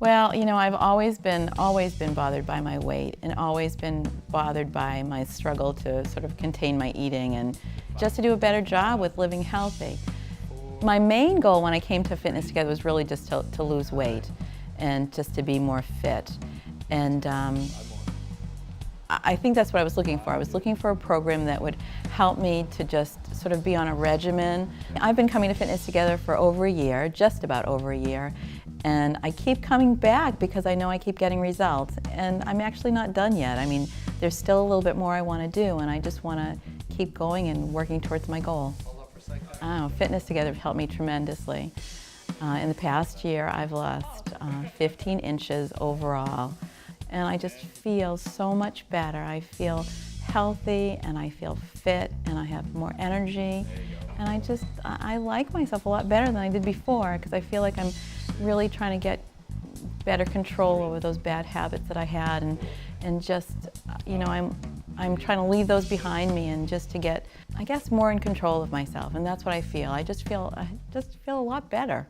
Well, I've always been bothered by my weight and always been bothered by my struggle to sort of contain my eating and just to do a better job with living healthy. My main goal when I came to Fitness Together was really just to lose weight and just to be more fit. And I think that's what I was looking for. I was looking for a program that would help me to just sort of be on a regimen. I've been coming to Fitness Together for over a year, just about over a year, and I keep coming back because I know I keep getting results. And I'm actually not done yet. I mean, there's still a little bit more I want to do, and I just want to keep going and working towards my goal. Fitness Together helped me tremendously. In the past year, I've lost 15 inches overall. And I just feel so much better. I feel healthy and I feel fit and I have more energy. And I like myself a lot better than I did before because I feel like I'm really trying to get better control over those bad habits that I had and just, I'm trying to leave those behind me and just to get, I guess, more in control of myself. And that's what I feel. I just feel a lot better.